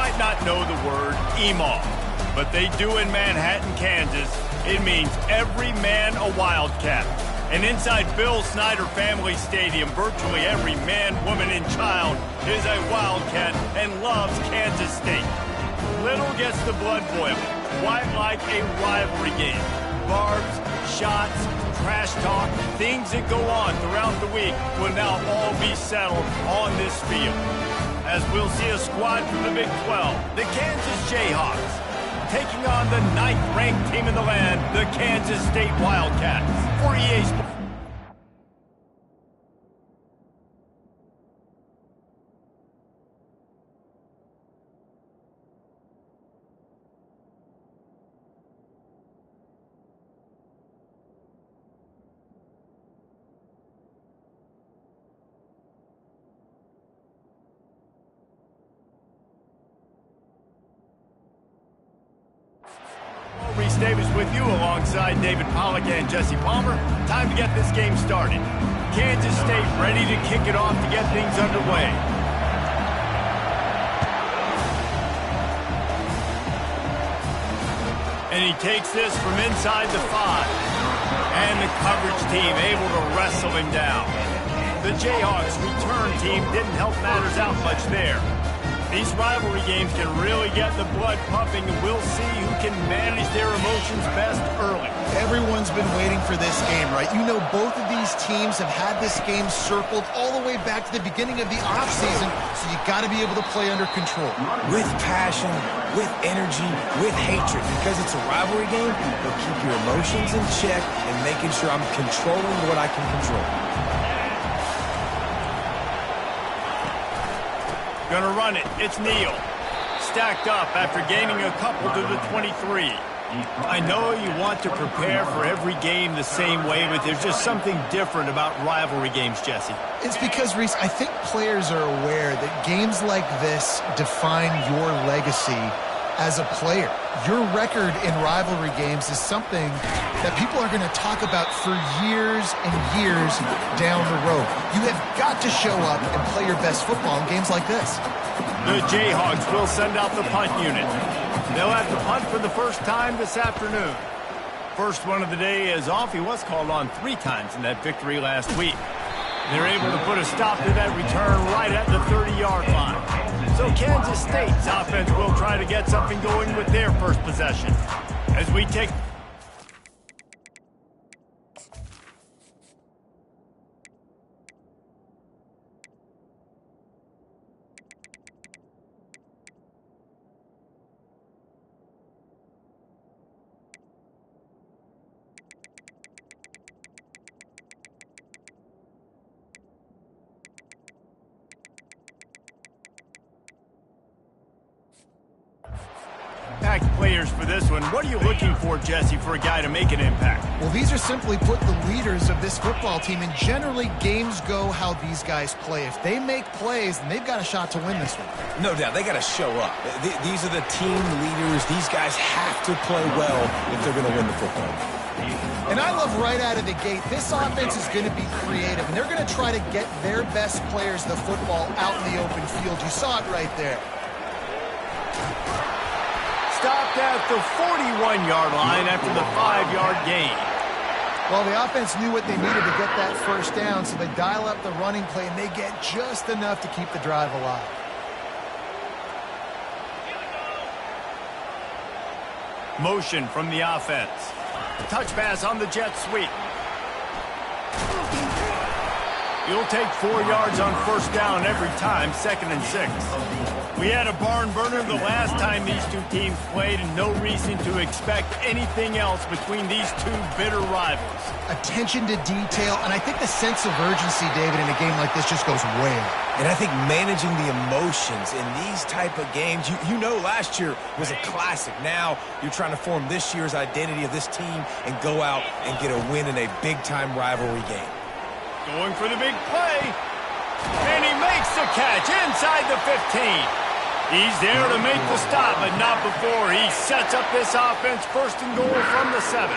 might not know the word EMAW, but they do in Manhattan, Kansas. It means every man a Wildcat. And inside Bill Snyder Family Stadium, virtually every man, woman, and child is a Wildcat and loves Kansas State. Little gets the blood boiling, quite like a rivalry game. Barbs, shots, trash talk, things that go on throughout the week will now all be settled on this field. As we'll see a squad from the Big 12, the Kansas Jayhawks, taking on the 9th-ranked team in the land, the Kansas State Wildcats. For EA Sports. Reese Davis with you alongside David Pollack and Jesse Palmer. Time to get this game started. Kansas State ready to kick it off to get things underway. And he takes this from inside the 5. And the coverage team able to wrestle him down. The Jayhawks return team didn't help matters out much there. These rivalry games can really get the blood pumping, and we'll see who can manage their emotions best early. Everyone's been waiting for this game, right? You know, both of these teams have had this game circled all the way back to the beginning of the offseason, so you got to be able to play under control. With passion, with energy, with hatred. Because it's a rivalry game, they'll keep your emotions in check and making sure I'm controlling what I can control. Gonna run it. It's Neal. Stacked up after gaining a couple to the 23. I know you want to prepare for every game the same way, but there's just something different about rivalry games, Jesse. It's because, Reese, I think players are aware that games like this define your legacy as a player. Your record in rivalry games is something that people are going to talk about for years and years down the road. You have got to show up and play your best football in games like this. The Jayhawks will send out the punt unit. They'll have to punt for the first time this afternoon. First one of the day is off. He was called on 3 times in that victory last week. They're able to put a stop to that return right at the 30-yard line. So Kansas State's offense will try to get something going with their first possession. As we take... Packed players for this one. What are you looking for, Jesse, for a guy to make an impact? Well, these are simply put the leaders of this football team, and generally games go how these guys play. If they make plays, then they've got a shot to win this one. No doubt, they got to show up. These are the team leaders. These guys have to play well if they're going to win the football. And I love right out of the gate, this offense is going to be creative, and they're going to try to get their best players the football out in the open field. You saw it right there. Stopped at the 41-yard line after the 5-yard gain. Well, the offense knew what they needed to get that first down, so they dial up the running play, and they get just enough to keep the drive alive. Motion from the offense. Touch pass on the jet sweep. You'll take 4 yards on first down every time, 2nd and 6. We had a barn burner the last time these two teams played, and no reason to expect anything else between these two bitter rivals. Attention to detail, and I think the sense of urgency, David, in a game like this just goes way up. And I think managing the emotions in these type of games, you know last year was a classic. Now you're trying to form this year's identity of this team and go out and get a win in a big-time rivalry game. Going for the big play, and he makes the catch inside the 15. He's there to make the stop, but not before he sets up this offense 1st and goal from the 7.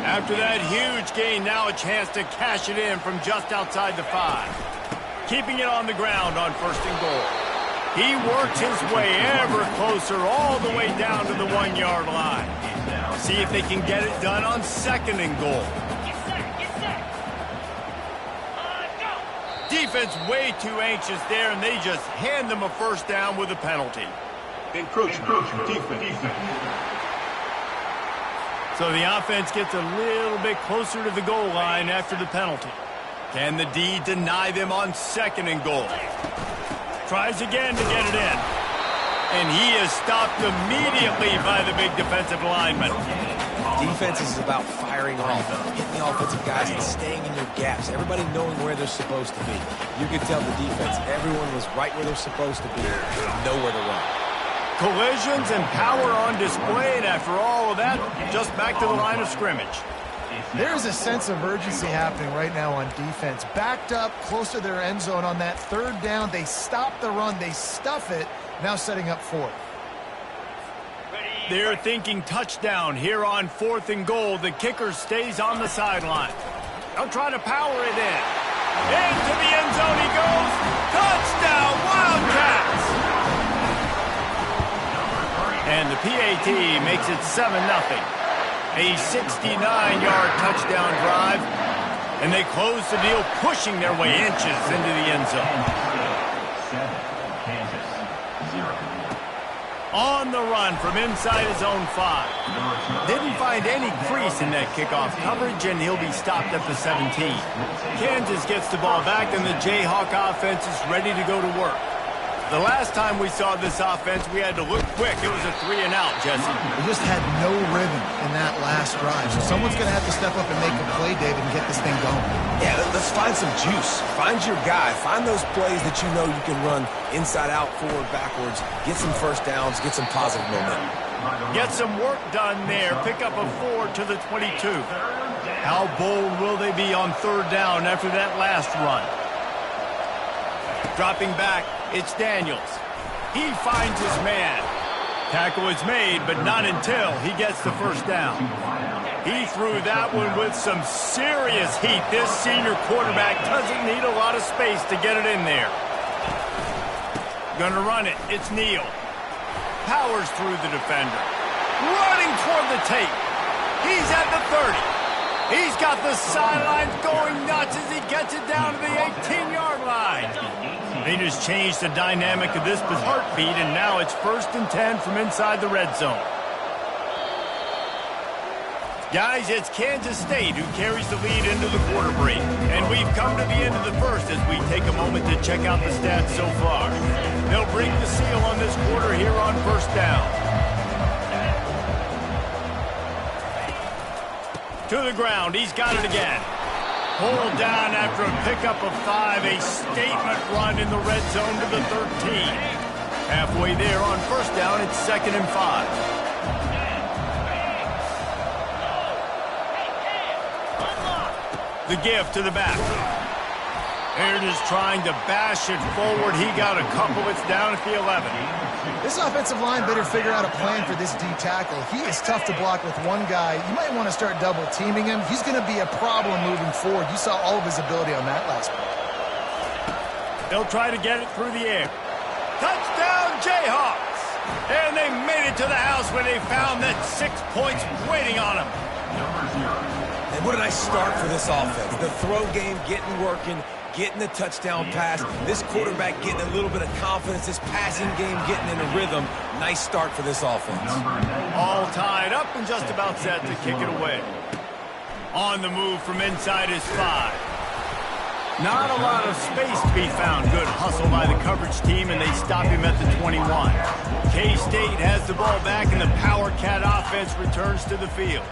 After that huge gain, now a chance to cash it in from just outside the 5. Keeping it on the ground on 1st and goal. He works his way ever closer all the way down to the 1-yard line. See if they can get it done on 2nd and goal. Defense way too anxious there, and they just hand them a first down with a penalty. Encroachment. Defense. So the offense gets a little bit closer to the goal line after the penalty. Can the D deny them on 2nd and goal? Tries again to get it in. And he is stopped immediately by the big defensive lineman. Defense is about firing off, hitting the offensive guys and staying in your gaps. Everybody knowing where they're supposed to be. You could tell the defense, everyone was right where they're supposed to be, nowhere to run. Collisions and power on display, and after all of that, just back to the line of scrimmage. There's a sense of urgency happening right now on defense. Backed up, close to their end zone on that 3rd down. They stop the run, they stuff it, now setting up 4th. They're thinking touchdown here on 4th and goal. The kicker stays on the sideline. They'll try to power it in. Into the end zone he goes. Touchdown, Wildcats! And the PAT makes it 7-0. A 69-yard touchdown drive. And they close the deal, pushing their way inches into the end zone. On the run from inside his own 5. Didn't find any crease in that kickoff coverage, and he'll be stopped at the 17. Kansas gets the ball back, and the Jayhawk offense is ready to go to work. The last time we saw this offense, we had to look quick. It was a 3-and-out, Jesse. They just had no rhythm in that last drive. So someone's going to have to step up and make a play, David, and get this thing going. Yeah, let's find some juice. Find your guy. Find those plays that you know you can run inside out, forward, backwards. Get some first downs. Get some positive momentum. Get some work done there. Pick up a 4 to the 22. How bold will they be on 3rd down after that last run? Dropping back, it's Daniels. He finds his man. Tackle is made, but not until he gets the first down. He threw that one with some serious heat. This senior quarterback doesn't need a lot of space to get it in there. Gonna run it. It's Neal. Powers through the defender. Running toward the tape. He's at the 30. He's got the sidelines going nuts as he gets it down to the 18-yard line. They just changed the dynamic of this heartbeat, and now it's 1st and 10 from inside the red zone. Guys, it's Kansas State who carries the lead into the quarter break. And we've come to the end of the first as we take a moment to check out the stats so far. They'll break the seal on this quarter here on 1st down. To the ground, he's got it again. Pulled down after a pickup of 5, a statement run in the red zone to the 13. Halfway there on 1st down, it's 2nd and 5. The give to the back. They're just trying to bash it forward. He got a couple. It's down at the 11. This offensive line better figure out a plan for this D tackle. He is tough to block with one guy. You might want to start double teaming him. He's going to be a problem moving forward. You saw all of his ability on that last play. They'll try to get it through the air. Touchdown, Jayhawks! And they made it to the house where they found that 6 points waiting on them. And what a nice start for this offense. The throw game getting working, getting the touchdown pass. This quarterback getting a little bit of confidence. This passing game getting in a rhythm. Nice start for this offense. All tied up and just about set to kick it away. On the move from inside his 5. Not a lot of space to be found. Good hustle by the coverage team, and they stop him at the 21. K-State has the ball back, and the Power Cat offense returns to the field.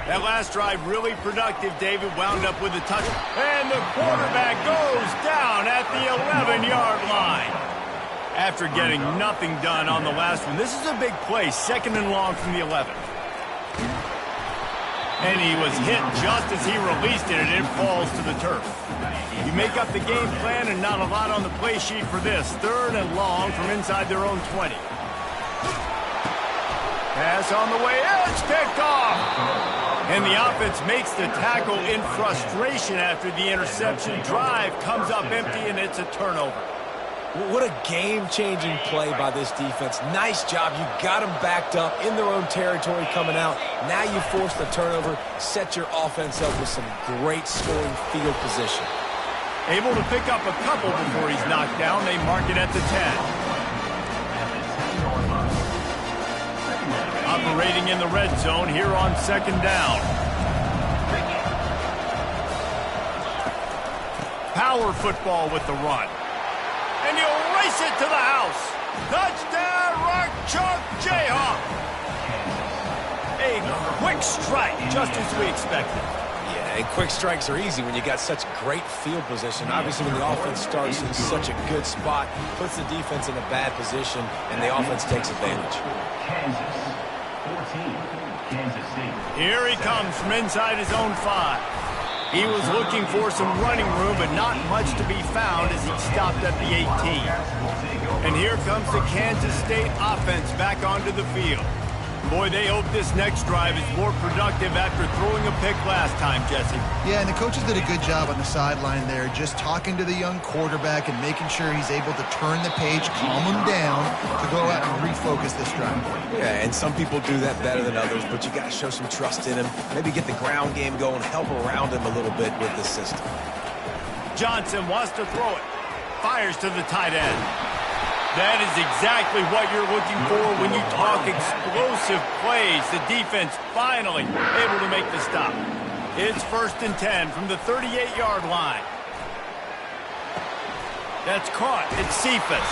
That last drive really productive. David wound up with a touchdown. And the quarterback goes down at the 11-yard line. After getting nothing done on the last one, this is a big play. 2nd and long from the 11. And he was hit just as he released it, and it falls to the turf. You make up the game plan, and not a lot on the play sheet for this. 3rd and long from inside their own 20. Pass on the way. It's picked off. And the offense makes the tackle in frustration after the interception. Drive comes up empty, and it's a turnover. What a game-changing play by this defense. Nice job. You got them backed up in their own territory coming out. Now you force the turnover, set your offense up with some great scoring field position. Able to pick up a couple before he's knocked down. They mark it at the 10. Operating in the red zone here on second down. Power football with the run. And he'll race it to the house. Touchdown, Rock Chalk Jayhawk. A quick strike, just as we expected. Yeah, and quick strikes are easy when you got such great field position. Obviously, when the offense starts in such a good spot, puts the defense in a bad position, and the offense takes advantage. Kansas 14, Kansas State. Here he comes from inside his own 5. He was looking for some running room, but not much to be found as he stopped at the 18. And here comes the Kansas State offense back onto the field. Boy, they hope this next drive is more productive after throwing a pick last time, Jesse. Yeah, and the coaches did a good job on the sideline there, just talking to the young quarterback and making sure he's able to turn the page, calm him down, to go out and refocus this drive. Yeah, and some people do that better than others, but you got to show some trust in him. Maybe get the ground game going, help around him a little bit with the system. Johnson wants to throw it. Fires to the tight end. That is exactly what you're looking for when you talk explosive plays. The defense finally able to make the stop. It's 1st and 10 from the 38-yard line. That's caught. It's Cephas.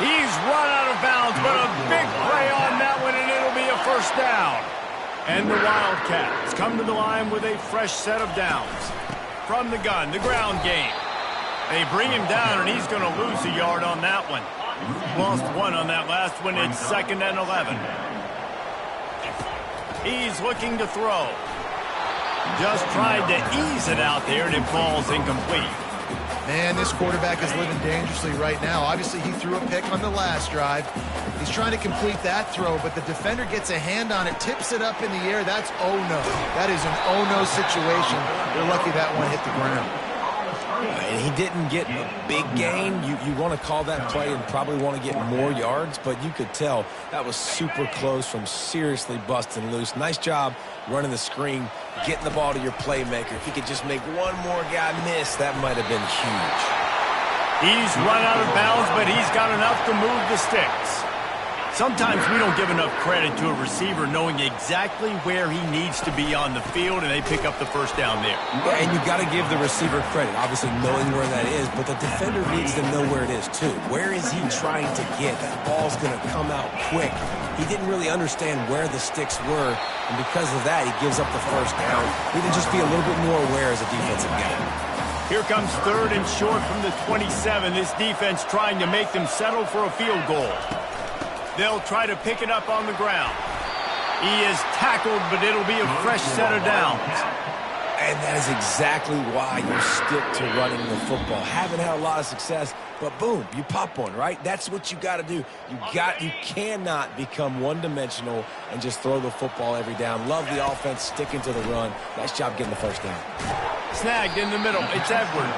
He's run out of bounds, but a big play on that one, and it'll be a 1st down. And the Wildcats come to the line with a fresh set of downs. From the gun, the ground game. They bring him down, and he's going to lose a yard on that one. Lost 1 on that last one. It's 2nd and 11. He's looking to throw. Just tried to ease it out there, and it falls incomplete. Man, this quarterback is living dangerously right now. Obviously, he threw a pick on the last drive. He's trying to complete that throw, but the defender gets a hand on it, tips it up in the air. That's oh-no. That is an oh-no situation. They're lucky that one hit the ground. And he didn't get a big gain. You want to call that play and probably want to get more yards, but you could tell that was super close from seriously busting loose. Nice job running the screen, getting the ball to your playmaker. If he could just make one more guy miss, that might have been huge. He's run out of bounds, but he's got enough to move the sticks. Sometimes we don't give enough credit to a receiver knowing exactly where he needs to be on the field, and they pick up the 1st down there. Yeah, and you got to give the receiver credit, obviously knowing where that is, but the defender needs to know where it is too. Where is he trying to get? That ball's going to come out quick. He didn't really understand where the sticks were, and because of that, he gives up the 1st down. He can just be a little bit more aware as a defensive guy. Here comes 3rd and short from the 27. This defense trying to make them settle for a field goal. They'll try to pick it up on the ground. He is tackled, but it'll be a fresh set of downs. And that is exactly why you stick to running the football. Haven't had a lot of success, but boom, you pop one, right? That's what you got to do. You cannot become one-dimensional and just throw the football every down. Love the offense, sticking to the run. Nice job getting the 1st down. Snagged in the middle. It's Edwards.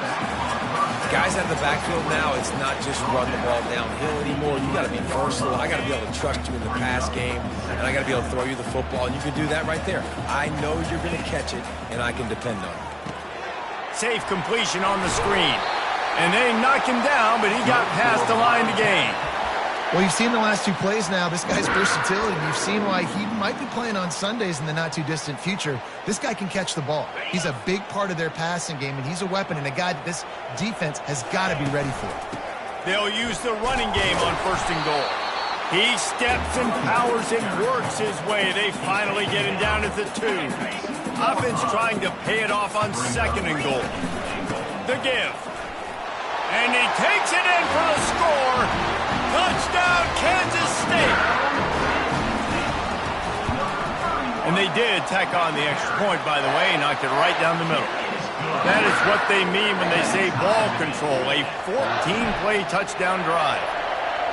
Guys out of the backfield now, it's not just run the ball downhill anymore. You got to be versatile. I got to be able to trust you in the pass game, and I got to be able to throw you the football, and you can do that right there. I know you're going to catch it, and I can depend on it. Safe completion on the screen. And they knock him down, but he got past the line to gain. Well, you've seen the last 2 plays now. This guy's versatility. You've seen why he might be playing on Sundays in the not-too-distant future. This guy can catch the ball. He's a big part of their passing game, and he's a weapon and a guy that this defense has got to be ready for. They'll use the running game on 1st and goal. He steps and powers and works his way. They finally get him down at the 2. Offense trying to pay it off on 2nd and goal. The give. And he takes it in for the score. Touchdown, Kansas State. And they did tack on the extra point, by the way, and knocked it right down the middle. That is what they mean when they say ball control, a 14-play touchdown drive.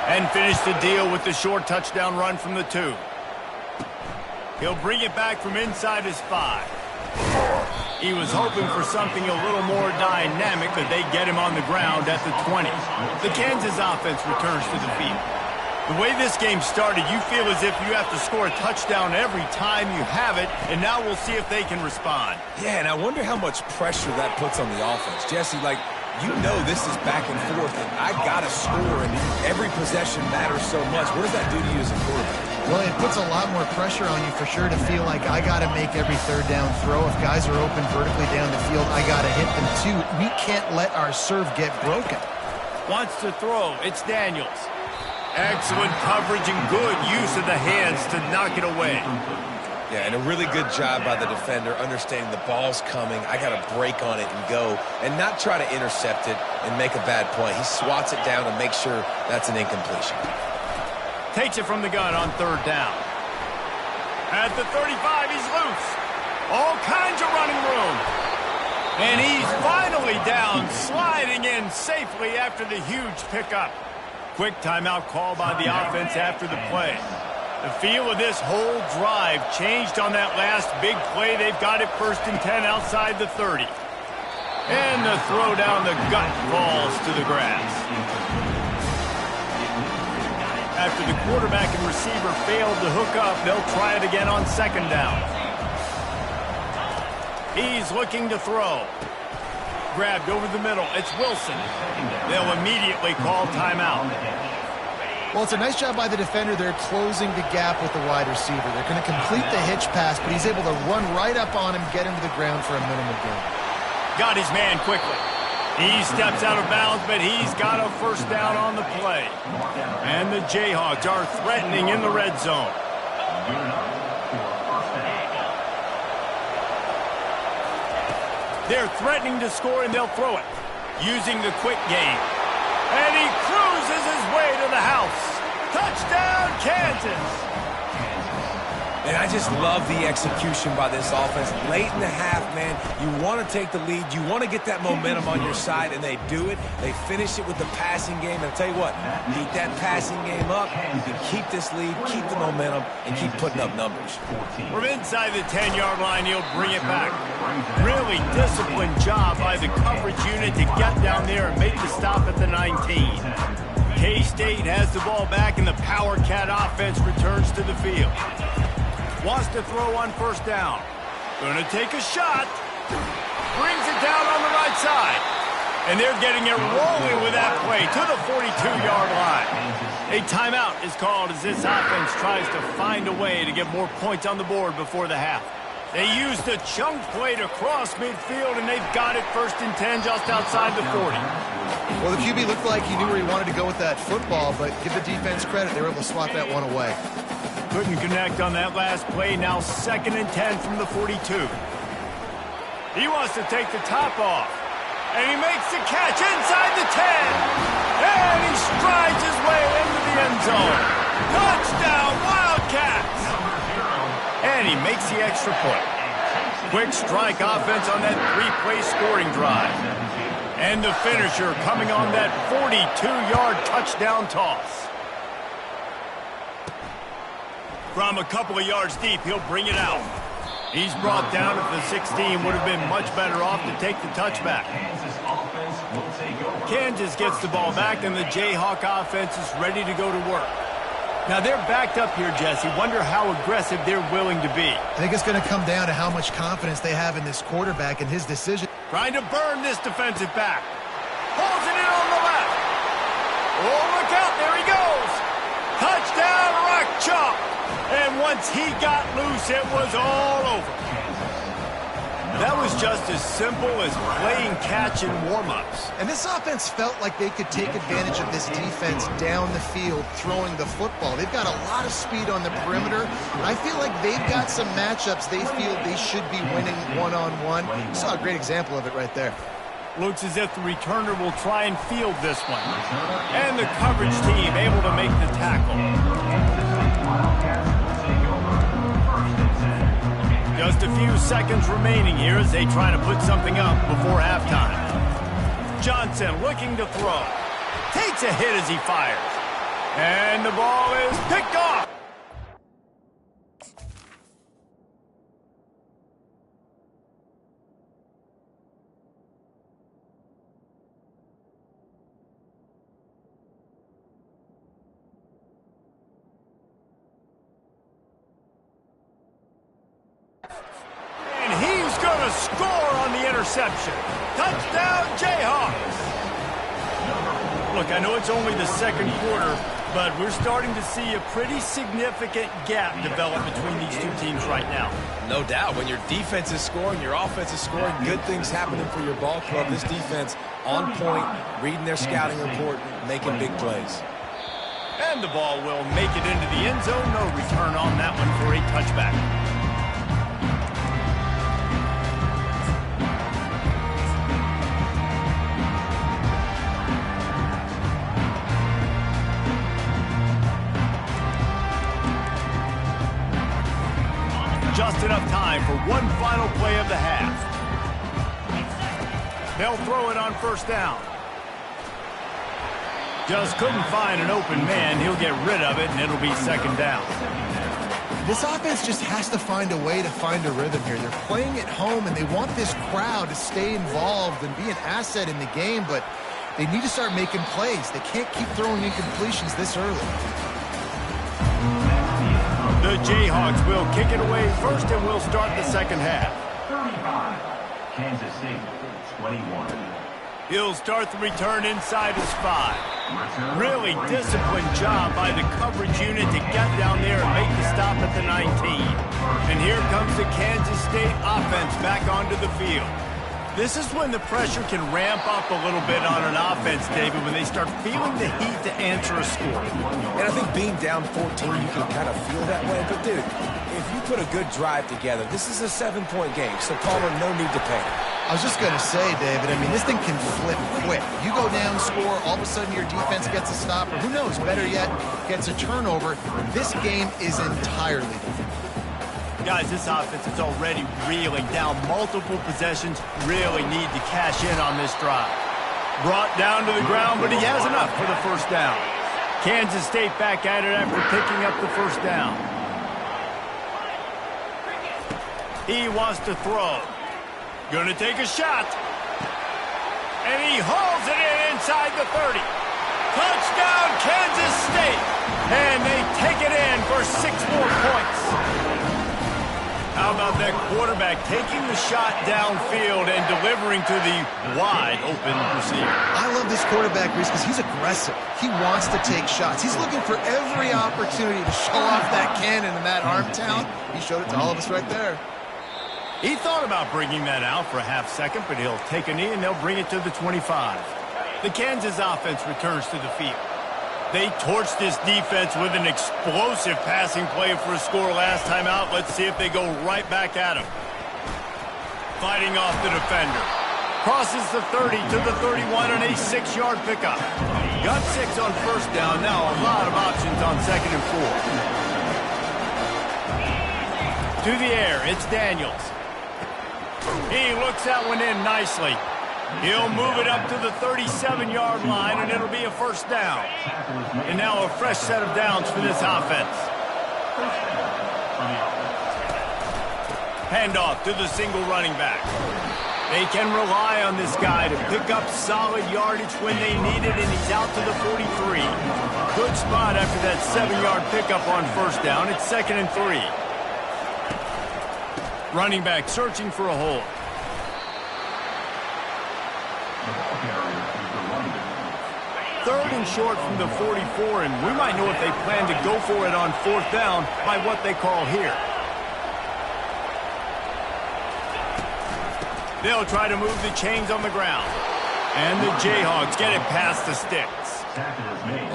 And finish the deal with the short touchdown run from the 2. He'll bring it back from inside his 5. He was hoping for something a little more dynamic, but they get him on the ground at the 20. The Kansas offense returns to the field. The way this game started, you feel as if you have to score a touchdown every time you have it, and now we'll see if they can respond. Yeah, and I wonder how much pressure that puts on the offense. Jesse, like, you know this is back and forth, and I got to score, and every possession matters so much. What does that do to you as a quarterback? Well, it puts a lot more pressure on you for sure to feel like I got to make every third down throw. If guys are open vertically down the field, I got to hit them too. We can't let our serve get broken. Wants to throw. It's Daniels. Excellent coverage and good use of the hands to knock it away. Yeah, and a really good job by the defender understanding the ball's coming. I got to break on it and go and not try to intercept it and make a bad play. He swats it down and makes sure that's an incompletion. Takes it from the gun on third down. At the 35, he's loose. All kinds of running room. And he's finally down, sliding in safely after the huge pickup. Quick timeout call by the offense after the play. The feel of this whole drive changed on that last big play. They've got it 1st and 10 outside the 30. And the throw down the gut falls to the grass. After the quarterback and receiver failed to hook up, they'll try it again on 2nd down. He's looking to throw. Grabbed over the middle. It's Wilson. They'll immediately call timeout. Well, it's a nice job by the defender. They're closing the gap with the wide receiver. They're going to complete the hitch pass, but he's able to run right up on him, get him to the ground for a minimal gain. Got his man quickly. He steps out of bounds, but he's got a 1st down on the play. And the Jayhawks are threatening in the red zone. They're threatening to score, and they'll throw it. Using the quick game. And he cruises his way to the house. Touchdown, Kansas! And I just love the execution by this offense. Late in the half, man, you want to take the lead. You want to get that momentum on your side, and they do it. They finish it with the passing game. And I'll tell you what, keep that passing game up. You can keep this lead, keep the momentum, and keep putting up numbers. From inside the 10-yard line, he'll bring it back. Really disciplined job by the coverage unit to get down there and make the stop at the 19. K-State has the ball back, and the Power Cat offense returns to the field. Wants to throw on 1st down. Gonna take a shot. Brings it down on the right side. And they're getting it rolling with that play to the 42-yard line. A timeout is called as this offense tries to find a way to get more points on the board before the half. They used the chunk play to cross midfield, and they've got it 1st and 10 just outside the 40. Well, the QB looked like he knew where he wanted to go with that football, but give the defense credit. They were able to swat that one away. Couldn't connect on that last play. Now 2nd and 10 from the 42. He wants to take the top off. And he makes the catch inside the 10. And he strides his way into the end zone. Touchdown, Wildcats! And he makes the extra point. Quick strike offense on that 3-play scoring drive. And the finisher coming on that 42-yard touchdown toss. From a couple of yards deep, he'll bring it out. He's brought down at the 16. Would have been much better off to take the touchback. Kansas gets the ball back, and the Jayhawk offense is ready to go to work. Now, they're backed up here, Jesse. Wonder how aggressive they're willing to be. I think it's going to come down to how much confidence they have in this quarterback and his decision. Trying to burn this defensive back. Pulls it in on the left. Oh, look out. There he goes. Touchdown, Rock Chalk. And once he got loose, it was all over. That was just as simple as playing catch in warm-ups. And this offense felt like they could take advantage of this defense down the field throwing the football. They've got a lot of speed on the perimeter. I feel like they've got some matchups they feel they should be winning one-on-one. You saw a great example of it right there. Looks as if the returner will try and field this one. And the coverage team able to make the tackle. Just a few seconds remaining here as they try to put something up before halftime. Johnson looking to throw. Takes a hit as he fires. And the ball is picked off. score on the interception. Touchdown, Jayhawks. Look, I know it's only the second quarter, but we're starting to see a pretty significant gap develop between these two teams right now. No doubt. When your defense is scoring, your offense is scoring, good things happening for your ball club. This defense on point, reading their scouting report, making big plays. And the ball will make it into the end zone. No return on that one for a touchback. Just enough time for one final play of the half. They'll throw it on first down. Just couldn't find an open man. He'll get rid of it, and it'll be second down. This offense just has to find a way to find a rhythm here. They're playing at home, and they want this crowd to stay involved and be an asset in the game, but they need to start making plays. They can't keep throwing incompletions this early. The Jayhawks will kick it away first, and we'll start the second half. 35, Kansas State, 21. He'll start the return inside his 5. Really disciplined job by the coverage unit to get down there and make the stop at the 19. And here comes the Kansas State offense back onto the field. This is when the pressure can ramp up a little bit on an offense, David, when they start feeling the heat to answer a score. And I think being down 14, you can kind of feel that way. But, dude, if you put a good drive together, this is a 7-point game, so Palmer, no need to panic. I was just going to say, David, I mean, this thing can flip quick. You go down, score, all of a sudden your defense gets a stop, or who knows, better yet, gets a turnover. This game is entirely different. Guys, this offense is already reeling down multiple possessions, really need to cash in on this drive. Brought down to the ground, but he has enough for the first down. Kansas State back at it after picking up the first down. He wants to throw. Gonna take a shot. And he hauls it in inside the 30. Touchdown, Kansas State. And they take it in for 6 more points. How about that quarterback taking the shot downfield and delivering to the wide open receiver? I love this quarterback, Reese, because he's aggressive. He wants to take shots. He's looking for every opportunity to show off that cannon and that arm talent. He showed it to all of us right there. He thought about bringing that out for a half second, but he'll take a knee and they'll bring it to the 25. The Kansas offense returns to the field. They torched this defense with an explosive passing play for a score last time out. Let's see if they go right back at him. Fighting off the defender. Crosses the 30 to the 31 on a 6-yard pickup. Got 6 on first down. Now a lot of options on second and 4. To the air, it's Daniels. He looks that one in nicely. He'll move it up to the 37-yard line, and it'll be a first down. And now a fresh set of downs for this offense. Handoff to the single running back. They can rely on this guy to pick up solid yardage when they need it, and he's out to the 43. Good spot after that 7-yard pickup on first down. It's second and 3. Running back searching for a hole. Third and short from the 44, and we might know if they plan to go for it on fourth down by what they call here. They'll try to move the chains on the ground. And the Jayhawks get it past the sticks.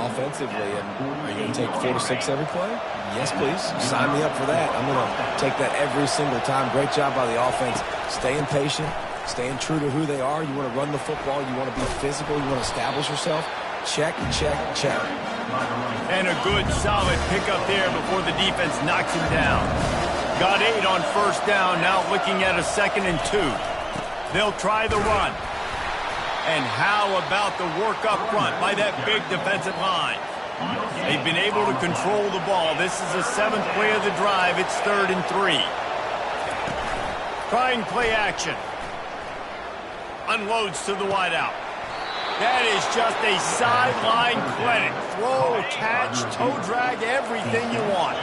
Offensively, and are you going to take 4 to 6 every play? Yes, please. Sign me up for that. I'm going to take that every single time. Great job by the offense. Staying patient, staying true to who they are. You want to run the football. You want to be physical. You want to establish yourself. Check, check, check. And a good, solid pickup there before the defense knocks him down. Got 8 on first down, now looking at a second and 2. They'll try the run. And how about the work up front by that big defensive line? They've been able to control the ball. This is the 7th play of the drive. It's 3rd and 3. Trying play action. Unloads to the wideout. That is just a sideline clinic. Throw, catch, toe drag, everything you want.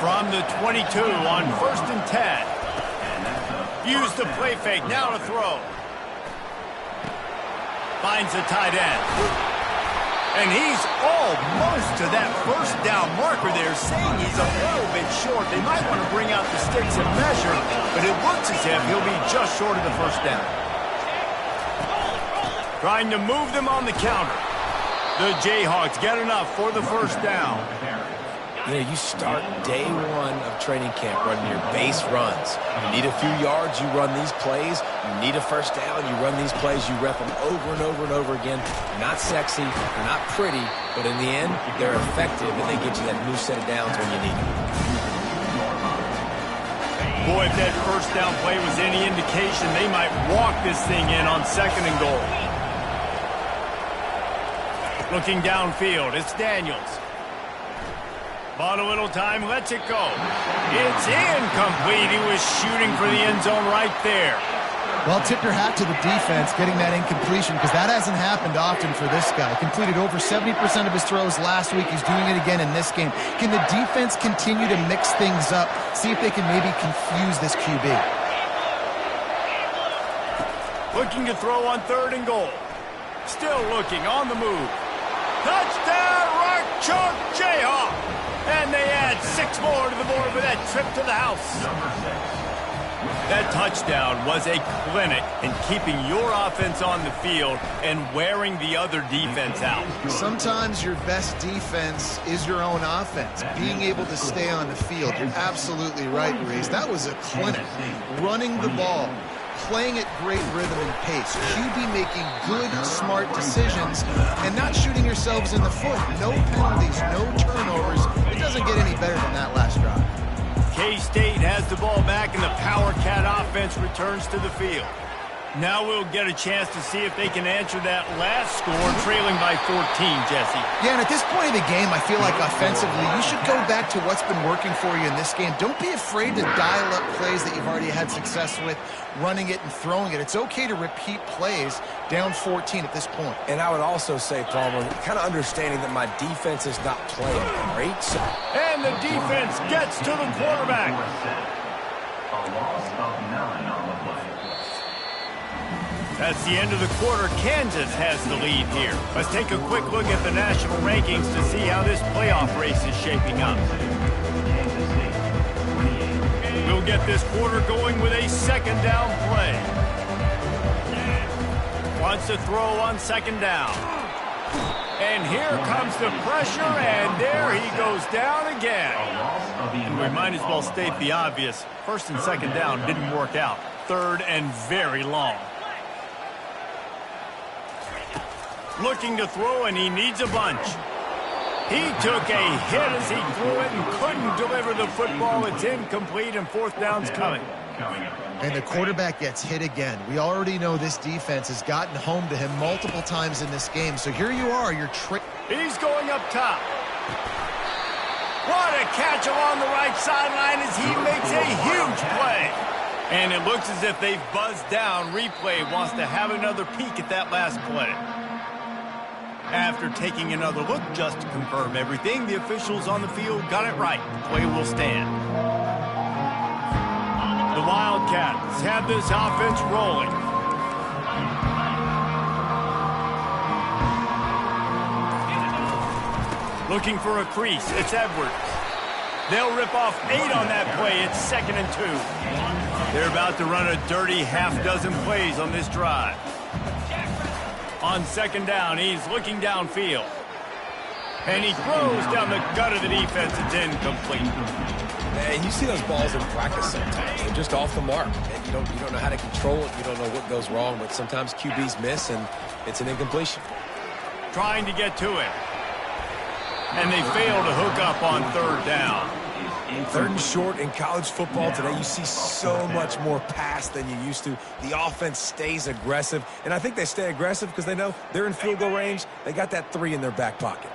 From the 22 on 1st and 10. Use the play fake, now to throw. Finds the tight end. And he's almost to that first down marker there, saying he's a little bit short. They might want to bring out the sticks and measure, but it looks as if he'll be just short of the first down. Trying to move them on the counter. The Jayhawks get enough for the first down. You know, you start day one of training camp running your base runs. You need a few yards, you run these plays. You need a first down, you run these plays. You rep them over and over and over again. They're not sexy, they're not pretty, but in the end, they're effective, and they get you that new set of downs when you need them. Boy, if that first down play was any indication, they might walk this thing in on 2nd and goal. Looking downfield, it's Daniels. Bought a little time, lets it go. It's incomplete. He was shooting for the end zone right there. Well, tip your hat to the defense getting that incompletion, because that hasn't happened often for this guy. Completed over 70% of his throws last week. He's doing it again in this game. Can the defense continue to mix things up, see if they can maybe confuse this QB? Looking to throw on 3rd and goal. Still looking, on the move. Touchdown, Rock Chalk Jayhawk! And they add 6 more to the board for that trip to the house. That touchdown was a clinic in keeping your offense on the field and wearing the other defense out. Sometimes your best defense is your own offense. Being able to stay on the field. You're absolutely right, Reese. That was a clinic. Running the ball, playing at great rhythm and pace. QB making good, smart decisions and not shooting yourselves in the foot. No penalties, no turnovers. It doesn't get any better than that last drive. K-State has the ball back and the Power Cat offense returns to the field. Now we'll get a chance to see if they can answer that last score, trailing by 14, Jesse. Yeah, and at this point of the game, I feel like offensively, you should go back to what's been working for you in this game. Don't be afraid to dial up plays that you've already had success with, running it and throwing it. It's okay to repeat plays down 14 at this point. And I would also say, Palmer, kind of understanding that my defense is not playing great. And the defense gets to the quarterback. A loss of 9 on the play. That's the end of the quarter. Kansas has the lead here. Let's take a quick look at the national rankings to see how this playoff race is shaping up. We'll get this quarter going with a 2nd down play. Wants to throw on 2nd down. And here comes the pressure, and there he goes down again. And we might as well state the obvious. 1st and 2nd down didn't work out. 3rd and very long. Looking to throw, and he needs a bunch. He took a hit as he threw it and couldn't deliver the football. It's incomplete, and 4th down's coming. And the quarterback gets hit again. We already know this defense has gotten home to him multiple times in this game. So here you are, you're He's going up top. What a catch along the right sideline as he makes a huge play. And it looks as if they've buzzed down. Replay wants to have another peek at that last play. After taking another look just to confirm everything, the officials on the field got it right. The play will stand. The Wildcats have this offense rolling. Looking for a crease. It's Edwards. They'll rip off 8 on that play. It's 2nd and 2. They're about to run a dirty half-dozen plays on this drive. On 2nd down, he's looking downfield. And he throws down the gut of the defense. It's incomplete. And you see those balls in practice sometimes. They're just off the mark. And you don't know how to control it. You don't know what goes wrong. But sometimes QBs miss, and it's an incompletion. Trying to get to it. And they fail to hook up on 3rd down. 3rd and short in college football today. You see so much more pass than you used to. The offense stays aggressive. And I think they stay aggressive because they know they're in field goal range. They got that 3 in their back pocket.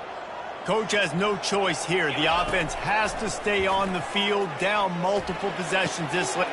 Coach has no choice here. The offense has to stay on the field, down multiple possessions this late.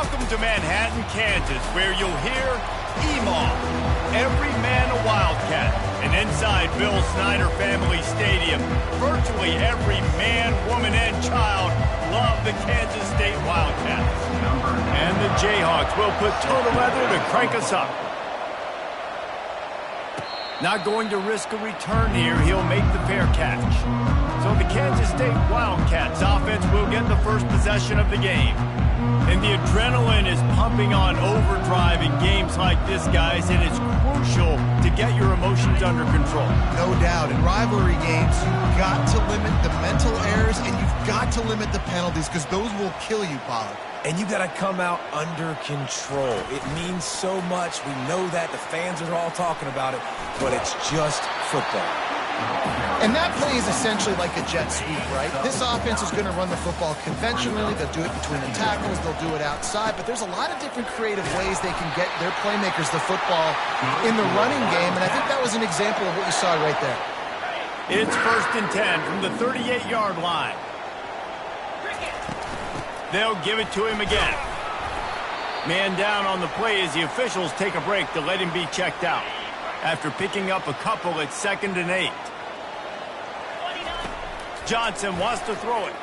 Welcome to Manhattan, Kansas, where you'll hear EMAW, every man a Wildcat. And inside Bill Snyder Family Stadium, virtually every man, woman, and child love the Kansas State Wildcats. And the Jayhawks will put total leather to crank us up. Not going to risk a return here. He'll make the fair catch. So the Kansas State Wildcats offense will get the first possession of the game. And the adrenaline is pumping on overdrive in games like this, guys, and it's crucial to get your emotions under control. No doubt. In rivalry games, you've got to limit the mental errors and you've got to limit the penalties because those will kill you, Pollard. And you got to come out under control. It means so much. We know that. The fans are all talking about it, but it's just football. And that play is essentially like a jet sweep, right? This offense is going to run the football conventionally. They'll do it between the tackles. They'll do it outside. But there's a lot of different creative ways they can get their playmakers the football in the running game. And I think that was an example of what you saw right there. It's 1st and 10 from the 38-yard line. They'll give it to him again. Man down on the play as the officials take a break to let him be checked out. After picking up a couple at 2nd and 8. Johnson wants to throw it.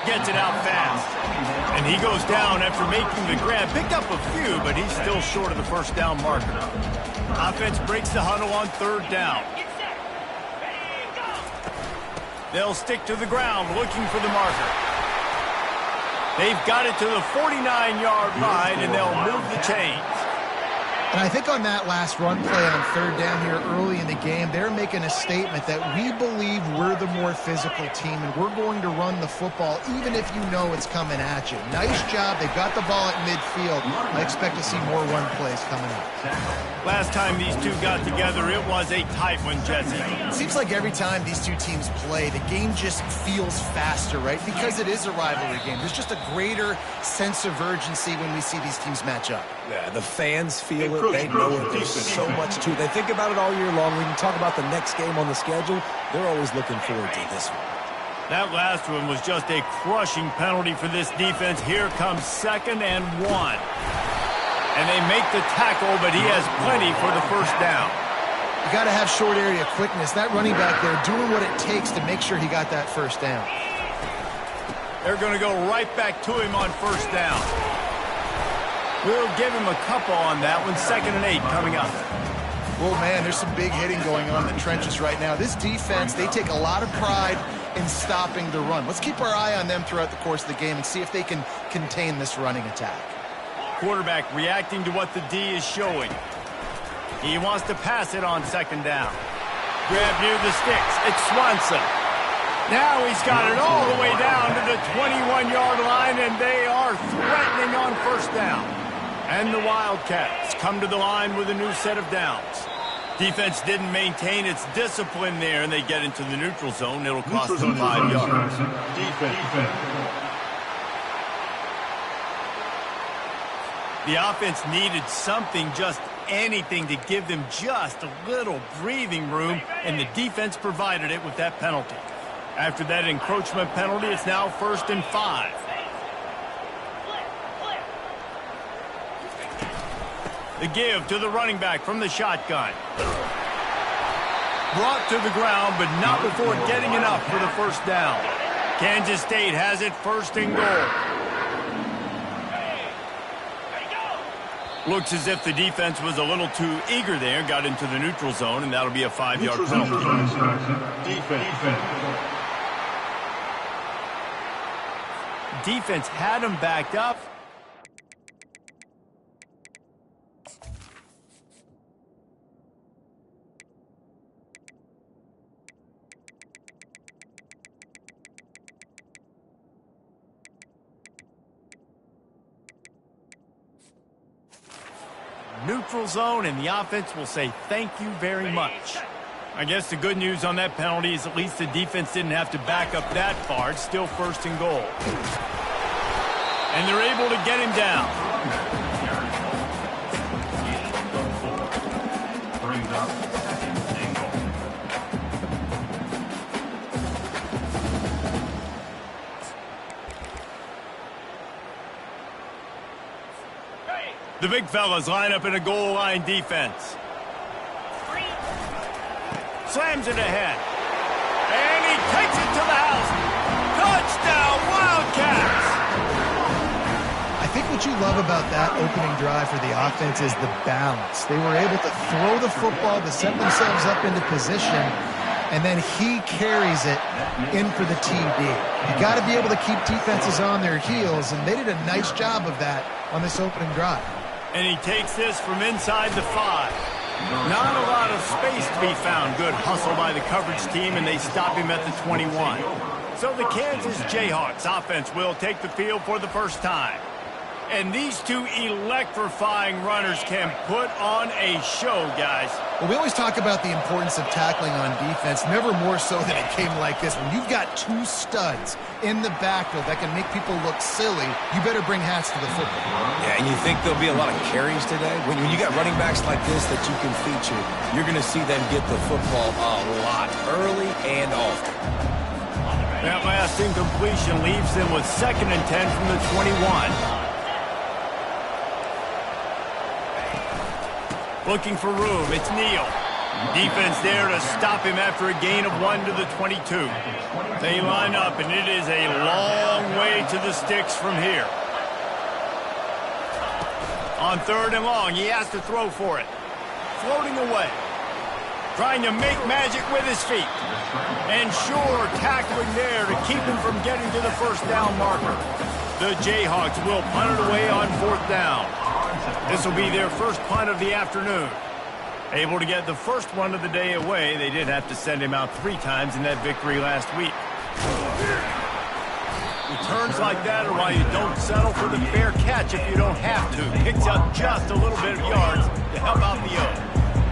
Gets it out fast. And he goes down after making the grab. Picked up a few, but he's still short of the first down marker. Offense breaks the huddle on 3rd down. They'll stick to the ground looking for the marker. They've got it to the 49-yard line, and they'll move the chains. And I think on that last run play on 3rd down here early in the game, they're making a statement that we believe we're the more physical team and we're going to run the football even if you know it's coming at you. Nice job. They've got the ball at midfield. I expect to see more run plays coming up. Last time these two got together, it was a tight one, Jesse. It seems like every time these two teams play, the game just feels faster, right? Because it is a rivalry game. There's just a greater sense of urgency when we see these teams match up. Yeah, the fans feel it. They know it. There's so much to it. They think about it all year long. When you talk about the next game on the schedule, they're always looking forward to this one. That last one was just a crushing penalty for this defense. Here comes 2nd and 1. And they make the tackle, but he has plenty for the first down. You got to have short area quickness. That running back there doing what it takes to make sure he got that first down. They're going to go right back to him on 1st down. We'll give him a couple on that one. 2nd and 8 coming up. Well, man, there's some big hitting going on in the trenches right now. This defense, they take a lot of pride in stopping the run. Let's keep our eye on them throughout the course of the game and see if they can contain this running attack. Quarterback reacting to what the D is showing. He wants to pass it on 2nd down. Grab near the sticks. It's Swanson. Now he's got it all the way down to the 21-yard line, and they are threatening on 1st down. And the Wildcats come to the line with a new set of downs. Defense didn't maintain its discipline there, and they get into the neutral zone. It'll cost them 5 yards. Defense. The offense needed something, just anything, to give them just a little breathing room, and the defense provided it with that penalty. After that encroachment penalty, it's now 1st and 5. The give to the running back from the shotgun. Brought to the ground, but not before getting enough for the first down. Kansas State has it 1st and goal. Looks as if the defense was a little too eager there, got into the neutral zone, and that'll be a 5-yard penalty. Defense had him backed up. Neutral zone, and the offense will say thank you very much. I guess the good news on that penalty is at least the defense didn't have to back up that far. It's still 1st and goal. And they're able to get him down. Brings up 2nd and goal. The big fellas line up in a goal line defense. Slams it ahead. And he takes it to the house. Touchdown, Wildcats! I think what you love about that opening drive for the offense is the balance. They were able to throw the football to set themselves up into position, and then he carries it in for the TD. You got to be able to keep defenses on their heels, and they did a nice job of that on this opening drive. And he takes this from inside the 5. Not a lot of space to be found. Good hustle by the coverage team, and they stop him at the 21. So the Kansas Jayhawks offense will take the field for the first time. And these two electrifying runners can put on a show, guys. Well, we always talk about the importance of tackling on defense, never more so than it came like this. When you've got two studs in the backfield that can make people look silly, you better bring hats to the football. Yeah, and you think there'll be a lot of carries today? When you got running backs like this that you can feature, you're going to see them get the football a lot early and often. That last incompletion leaves them with 2nd and 10 from the 21. Looking for room, it's Neal. Defense there to stop him after a gain of 1 to the 22. They line up, and it is a long way to the sticks from here. On 3rd and long, he has to throw for it. Floating away. Trying to make magic with his feet. And sure, tackling there to keep him from getting to the first down marker. The Jayhawks will punt it away on 4th down. This will be their first punt of the afternoon. Able to get the first one of the day away. They did have to send him out 3 times in that victory last week. Returns like that are why you don't settle for the fair catch if you don't have to. Picks up just a little bit of yards to help out the O.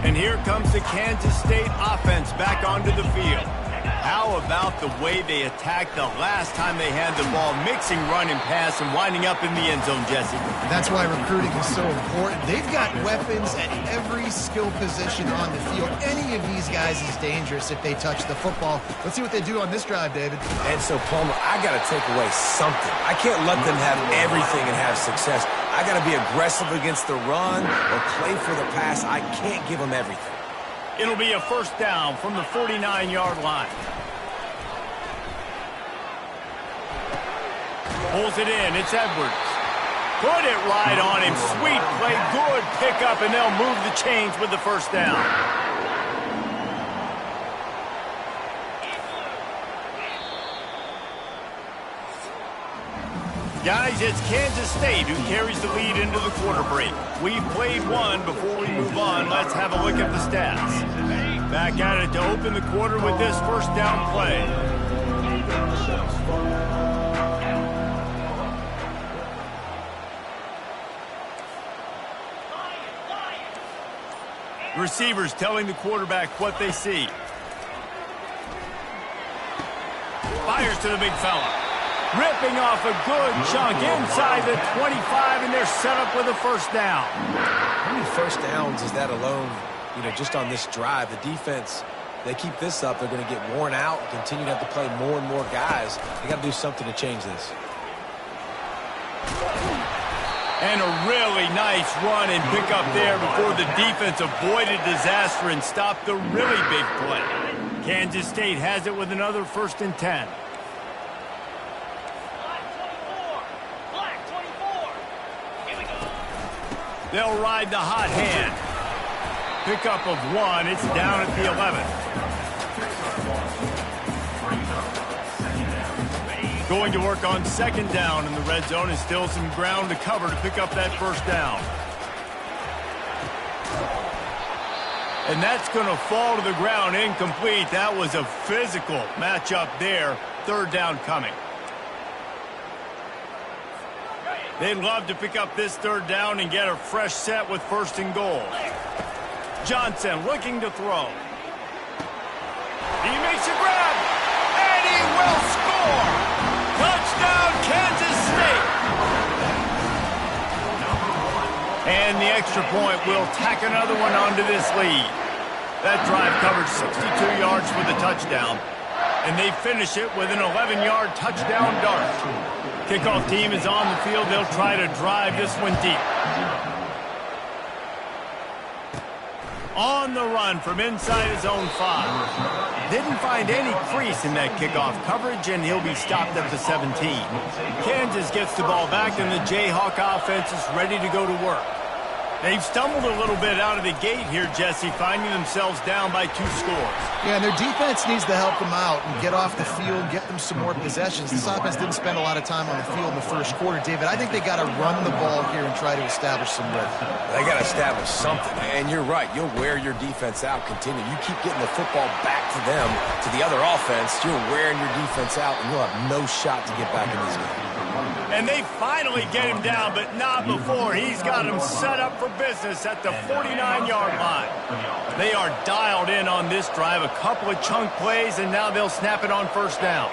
And here comes the Kansas State offense back onto the field. How about the way they attacked the last time they had the ball, mixing run and pass and winding up in the end zone, Jesse? That's why recruiting is so important. They've got weapons at every skill position on the field. Any of these guys is dangerous if they touch the football. Let's see what they do on this drive, David. And so, Palmer, I got to take away something. I can't let them have everything and have success. I got to be aggressive against the run or play for the pass. I can't give them everything. It'll be a first down from the 49-yard line. Pulls it in. It's Edwards. Put it right on him. Sweet play. Good pickup, and they'll move the chains with the first down. Guys, it's Kansas State who carries the lead into the quarter break. We've played one. Before we move on, let's have a look at the stats. Back at it to open the quarter with this first down play. Receivers telling the quarterback what they see. Fires to the big fella. Ripping off a good chunk inside the 25, and they're set up with a first down. How many first downs is that alone, just on this drive? The defense, they keep this up, they're going to get worn out, continue to have to play more and more guys. They got to do something to change this. And a really nice run and pick up there before the defense avoided disaster and stopped the really big play. Kansas State has it with another 1st and 10. They'll ride the hot hand. Pickup of 1. It's down at the 11. Going to work on 2nd down in the red zone, and still some ground to cover to pick up that first down. And that's going to fall to the ground incomplete. That was a physical matchup there. 3rd down coming. They'd love to pick up this 3rd down and get a fresh set with 1st and goal. Johnson looking to throw. He makes a grab, and he will score. Touchdown, Kansas State. And the extra point will tack another one onto this lead. That drive covered 62 yards for the touchdown, and they finish it with an 11-yard touchdown dart. Kickoff team is on the field. They'll try to drive this one deep. On the run from inside his own 5. Didn't find any crease in that kickoff coverage, and he'll be stopped at the 17. Kansas gets the ball back, and the Jayhawk offense is ready to go to work. They've stumbled a little bit out of the gate here, Jesse, finding themselves down by 2 scores. Yeah, and their defense needs to help them out and get off the field, get them some more possessions. This offense didn't spend a lot of time on the field in the first quarter, David. I think they got to run the ball here and try to establish some rhythm. They got to establish something, and you're right. You'll wear your defense out, continue. You keep getting the football back to them, to the other offense, you're wearing your defense out, and you'll have no shot to get back in this game. And they finally get him down, but not before. He's got him set up for business at the 49-yard line. They are dialed in on this drive, a couple of chunk plays, and now they'll snap it on first down.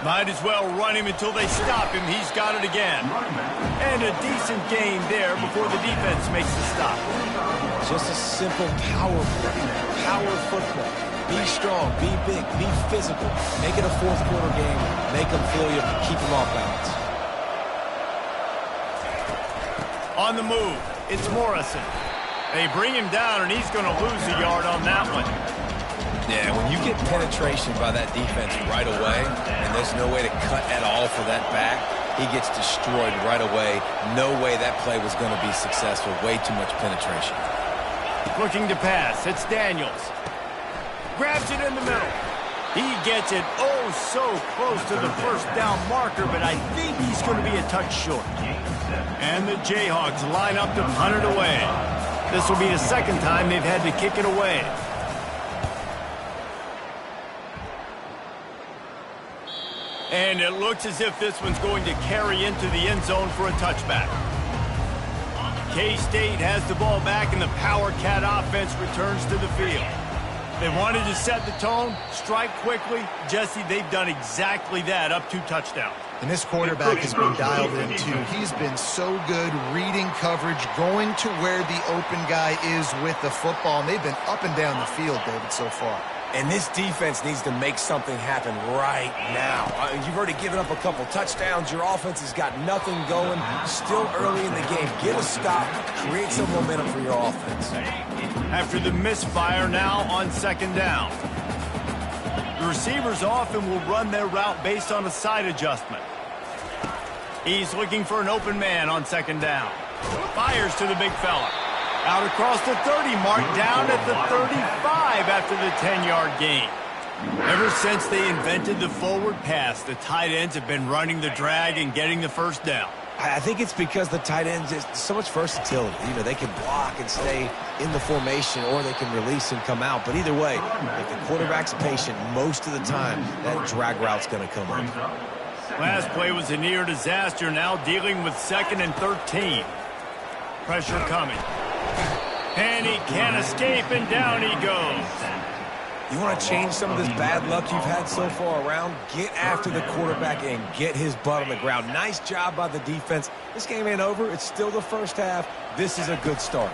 Might as well run him until they stop him. He's got it again. And a decent gain there before the defense makes the stop. Just a simple power play, power football. Be strong, be big, be physical. Make it a fourth-quarter game. Make them feel you, keep them off balance. On the move, it's Morrison. They bring him down, and he's going to lose a yard on that one. Yeah, when you get penetration by that defense right away, and there's no way to cut at all for that back, he gets destroyed right away. No way that play was going to be successful. Way too much penetration. Looking to pass, it's Daniels. Grabs it in the middle. He gets it oh so close to the first down marker, but I think he's going to be a touch short. And the Jayhawks line up to punt it away. This will be the second time they've had to kick it away. And it looks as if this one's going to carry into the end zone for a touchback. K-State has the ball back, and the Power Cat offense returns to the field. They wanted to set the tone, strike quickly. Jesse, they've done exactly that, up 2 touchdowns. And this quarterback has been dialed in, too. He's been so good reading coverage, going to where the open guy is with the football. And they've been up and down the field, David, so far. And this defense needs to make something happen right now. You've already given up a couple touchdowns. Your offense has got nothing going. Still early in the game. Get a stop. Create some momentum for your offense. After the misfire, now on second down. The receivers often will run their route based on a side adjustment. He's looking for an open man on second down. Fires to the big fella. Out across the 30 mark, down at the 35 after the 10-yard gain. Ever since they invented the forward pass, the tight ends have been running the drag and getting the first down. I think it's because the tight ends is so much versatility. You know, they can block and stay in the formation, or they can release and come out. But either way, if the quarterback's patient most of the time, that drag route's going to come up. Last play was a near disaster, now dealing with 2nd and 13. Pressure coming. And he can't escape, and down he goes. You want to change some of this bad luck you've had so far around? Get after the quarterback and get his butt on the ground. Nice job by the defense. This game ain't over. It's still the first half. This is a good start.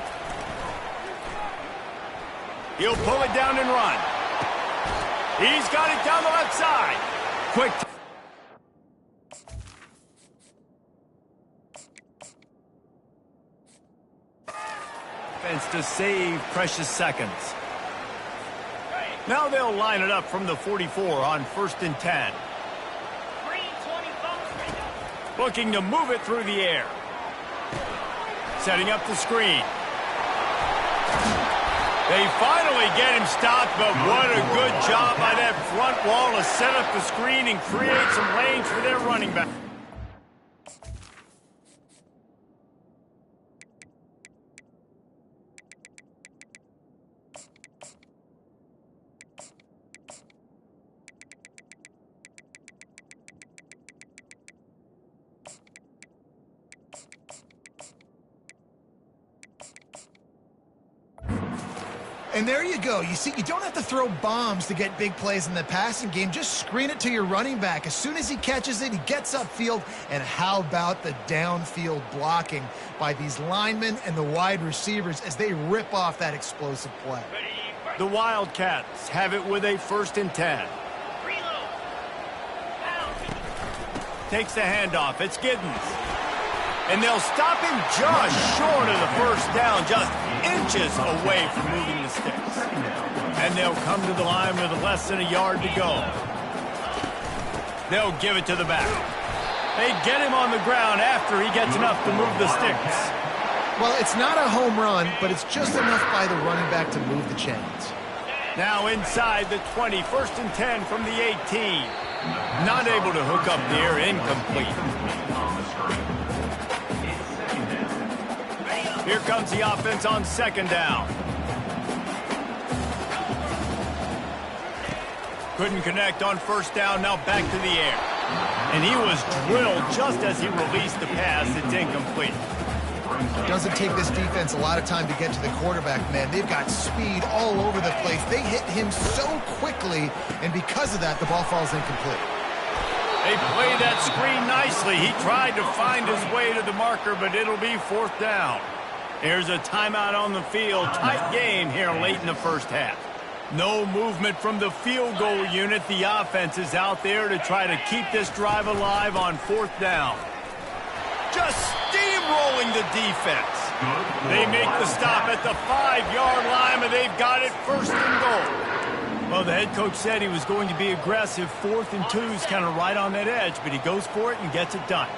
He'll pull it down and run. He's got it down the left side. Quick. Defense to save precious seconds. Now they'll line it up from the 44 on 1st and 10. Looking to move it through the air. Setting up the screen. They finally get him stopped, but what a good job by that front wall to set up the screen and create some lanes for their running back. And there you go. You see, you don't have to throw bombs to get big plays in the passing game. Just screen it to your running back. As soon as he catches it, he gets upfield. And how about the downfield blocking by these linemen and the wide receivers as they rip off that explosive play? The Wildcats have it with a 1st and 10. Takes the handoff. It's Giddens. And they'll stop him just short of the first down, just inches away from moving the sticks. And they'll come to the line with less than a yard to go. They'll give it to the back. They get him on the ground after he gets enough to move the sticks. Well, it's not a home run, but it's just enough by the running back to move the chains. Now inside the 20, 1st and 10 from the 18. Not able to hook up there, incomplete. Here comes the offense on 2nd down. Couldn't connect on 1st down, now back to the air. And he was drilled just as he released the pass. It's incomplete. It doesn't take this defense a lot of time to get to the quarterback, man. They've got speed all over the place. They hit him so quickly, and because of that, the ball falls incomplete. They play that screen nicely. He tried to find his way to the marker, but it'll be 4th down. There's a timeout on the field. Tight game here late in the first half. No movement from the field goal unit. The offense is out there to try to keep this drive alive on 4th down. Just steamrolling the defense. They make the stop at the 5-yard line, and they've got it 1st and goal. Well, the head coach said he was going to be aggressive. 4th and 2 is kind of right on that edge, but he goes for it and gets it done.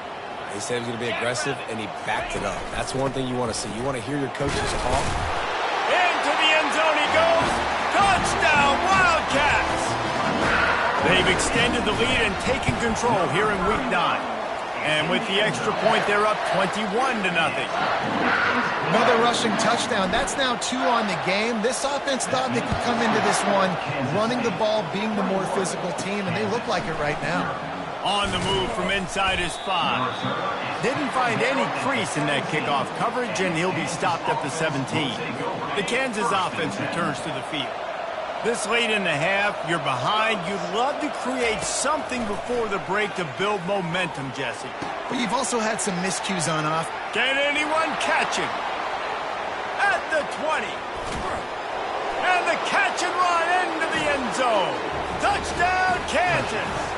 He said he was going to be aggressive, and he backed it up. That's one thing you want to see. You want to hear your coaches talk. Into the end zone he goes. Touchdown, Wildcats! They've extended the lead and taken control here in Week 9. And with the extra point, they're up 21-0. Another rushing touchdown. That's now 2 on the game. This offense thought they could come into this one running the ball, being the more physical team, and they look like it right now. On the move from inside his 5. Didn't find any crease in that kickoff coverage, and he'll be stopped at the 17. The Kansas offense returns to the field. This late in the half, you're behind. You'd love to create something before the break to build momentum, Jesse. But you've also had some miscues on off. Can anyone catch him? At the 20. And the catch and run into the end zone. Touchdown, Kansas.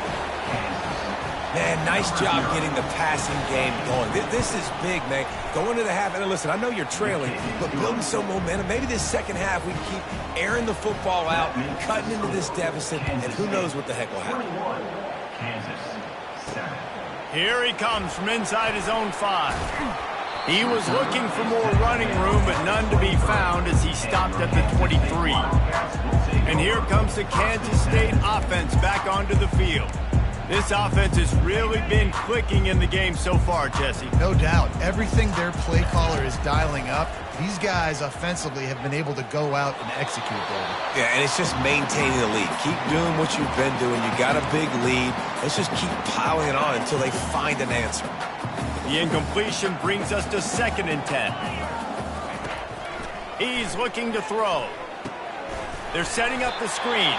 Man, nice job getting the passing game going. This is big, man. Going to the half, and listen, I know you're trailing, but building some momentum. Maybe this second half we keep airing the football out, cutting into this deficit, and who knows what the heck will happen. Here he comes from inside his own 5. He was looking for more running room, but none to be found as he stopped at the 23. And here comes the Kansas State offense back onto the field. This offense has really been clicking in the game so far, Jesse. No doubt. Everything their play caller is dialing up, these guys offensively have been able to go out and execute, David. Yeah, and it's just maintaining the lead. Keep doing what you've been doing. You got a big lead. Let's just keep piling it on until they find an answer. The incompletion brings us to 2nd and 10. He's looking to throw. They're setting up the screen.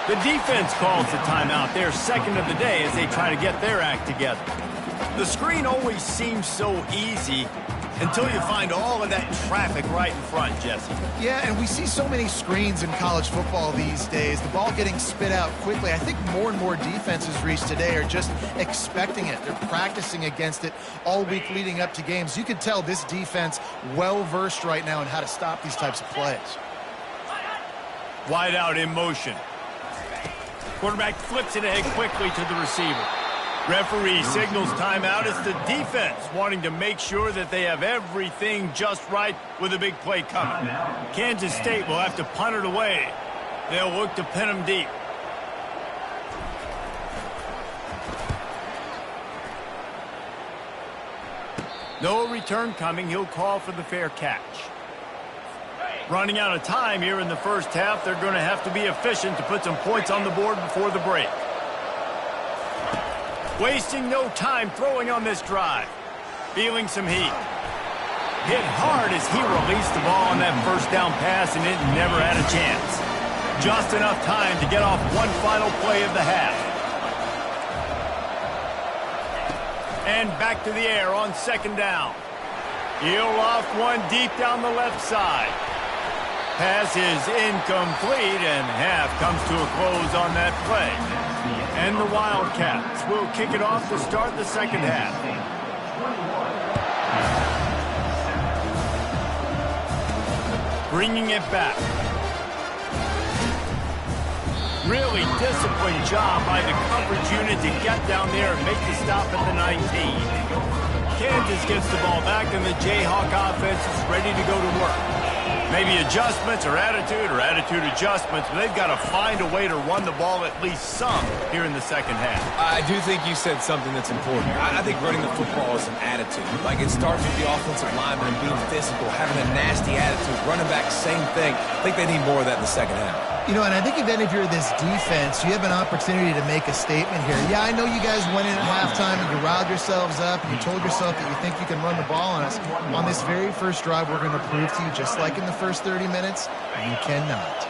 The defense calls the timeout, their 2nd of the day, as they try to get their act together. The screen always seems so easy until you find all of that traffic right in front, Jesse. Yeah, and we see so many screens in college football these days. The ball getting spit out quickly. I think more and more defenses reached today are just expecting it. They're practicing against it all week leading up to games. You could tell this defense well-versed right now in how to stop these types of plays. Wide out in motion. Quarterback flips it ahead quickly to the receiver. Referee signals timeout. It's the defense wanting to make sure that they have everything just right with a big play coming. Kansas State will have to punt it away. They'll look to pin them deep. No return coming. He'll call for the fair catch. Running out of time here in the first half. They're going to have to be efficient to put some points on the board before the break. Wasting no time throwing on this drive. Feeling some heat. Hit hard as he released the ball on that first down pass, and it never had a chance. Just enough time to get off one final play of the half. And back to the air on 2nd down. He'll off one deep down the left side. Pass is incomplete, and half comes to a close on that play. And the Wildcats will kick it off to start the second half. bringing it back. Really disciplined job by the coverage unit to get down there and make the stop at the 19. Kansas gets the ball back, and the Jayhawk offense is ready to go to work. Maybe adjustments or attitude adjustments, but they've got to find a way to run the ball at least some here in the second half. I do think you said something that's important. I think running the football is an attitude. Like, it starts with the offensive lineman being physical, having a nasty attitude. Running back, same thing. I think they need more of that in the second half. You know, and I think then if you're this defense, you have an opportunity to make a statement here. Yeah, I know you guys went in at halftime and you riled yourselves up and you told yourself that you think you can run the ball on us. On this very first drive, we're going to prove to you, just like in the first 30 minutes, you cannot.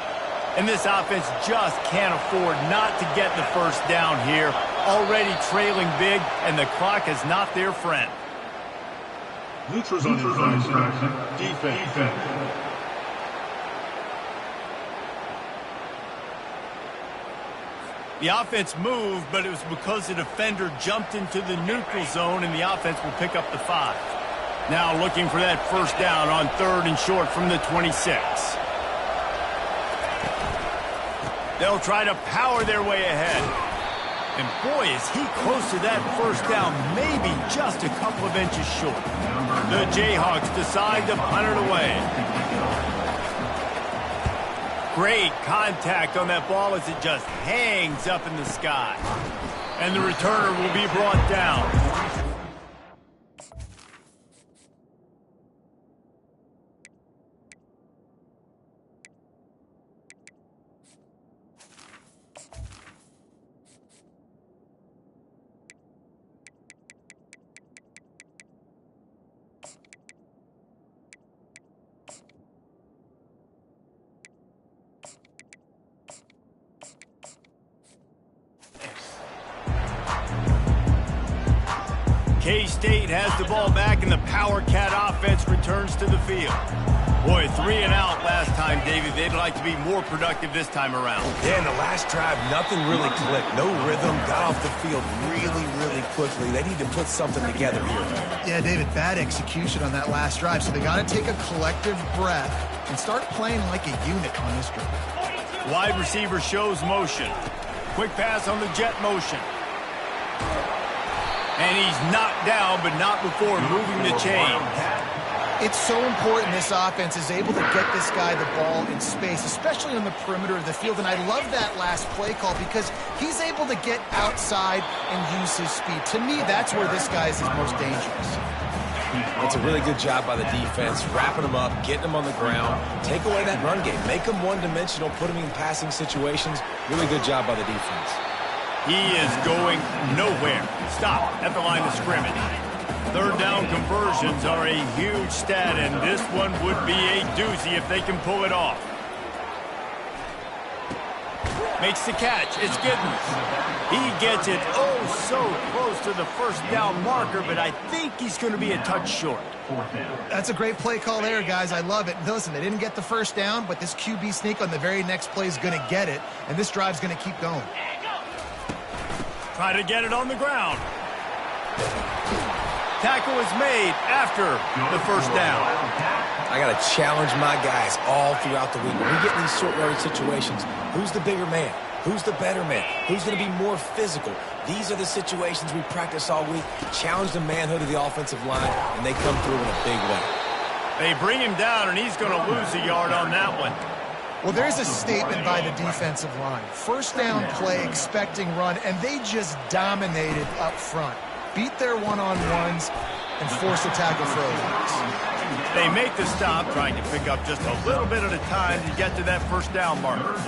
And this offense just can't afford not to get the first down here. Already trailing big, and the clock is not their friend. Neutrals on defense. The offense moved, but it was because the defender jumped into the neutral zone, and the offense will pick up the 5. Now looking for that first down on 3rd and short from the 26. They'll try to power their way ahead. And boy, is he close to that first down, maybe just a couple of inches short. The Jayhawks decide to punt it away. Great contact on that ball as it just hangs up in the sky. And the returner will be brought down. K-State has the ball back, and the Power Cat offense returns to the field. Boy, 3 and out last time, David. They'd like to be more productive this time around. Yeah, in the last drive, nothing really clicked. No rhythm, got off the field really quickly. They need to put something together here. Yeah, David, bad execution on that last drive, so they got to take a collective breath and start playing like a unit on this drive. Wide receiver shows motion. Quick pass on the jet motion. And he's knocked down, but not before moving the chains. It's so important this offense is able to get this guy the ball in space, especially on the perimeter of the field. And I love that last play call because he's able to get outside and use his speed. To me, that's where this guy is his most dangerous. It's a really good job by the defense, wrapping them up, getting them on the ground, take away that run game, make them one-dimensional, put them in passing situations. Really good job by the defense. He is going nowhere. Stop at the line of scrimmage. 3rd down conversions are a huge stat, and this one would be a doozy if they can pull it off. Makes the catch. It's Giddens. He gets it so close to the first down marker, but I think he's going to be a touch short. That's a great play call there, guys. I love it. Listen, they didn't get the first down, but this QB sneak on the very next play is going to get it, and this drive's going to keep going. Try to get it on the ground. Tackle is made after the first down. I got to challenge my guys all throughout the week. When we get in these short yardage situations, who's the bigger man? Who's the better man? Who's going to be more physical? These are the situations we practice all week. Challenge the manhood of the offensive line, and they come through in a big way. They bring him down, and he's going to lose a yard on that one. Well, there's a statement by the defensive line. First down play, expecting run, and they just dominated up front. Beat their one-on-ones and force a tackle for a loss. They make the stop, trying to pick up just a little bit at a time to get to that first down marker.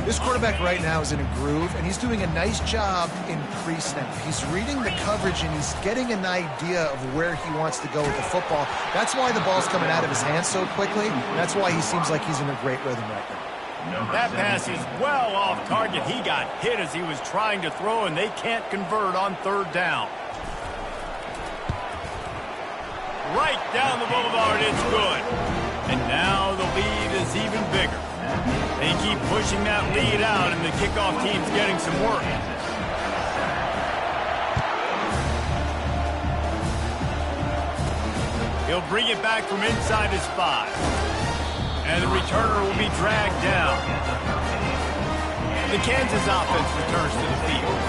This quarterback right now is in a groove, and he's doing a nice job in pre-snap. He's reading the coverage, and he's getting an idea of where he wants to go with the football. That's why the ball's coming out of his hands so quickly. That's why he seems like he's in a great rhythm right now. That pass is well off target. He got hit as he was trying to throw, and they can't convert on 3rd down. Right down the boulevard, it's good. And now the lead is even bigger. They keep pushing that lead out, and the kickoff team's getting some work. He'll bring it back from inside his 5. And the returner will be dragged down. The Kansas offense returns to the field.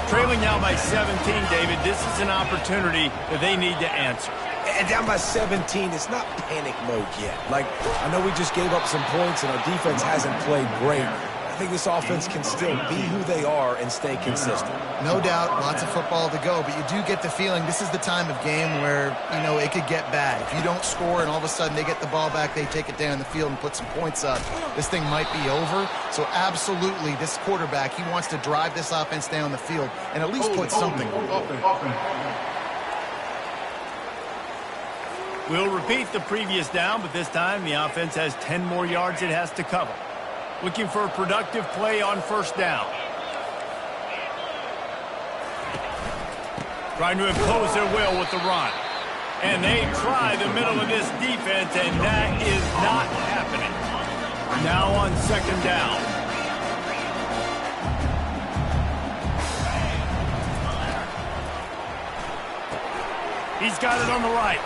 Trailing now by 17, David, this is an opportunity that they need to answer. And down by 17, it's not panic mode yet. Like, I know we just gave up some points and our defense hasn't played great. I think this offense can still be who they are and stay consistent. No doubt, lots of football to go, but you do get the feeling this is the time of game where, you know, it could get bad. If you don't score and all of a sudden they get the ball back, they take it down the field and put some points up, this thing might be over. So absolutely, this quarterback, he wants to drive this offense down the field and at least put something on. We'll repeat the previous down, but this time the offense has 10 more yards it has to cover. Looking for a productive play on first down. Trying to impose their will with the run. And they try the middle of this defense, and that is not happening. Now on second down. He's got it on the right.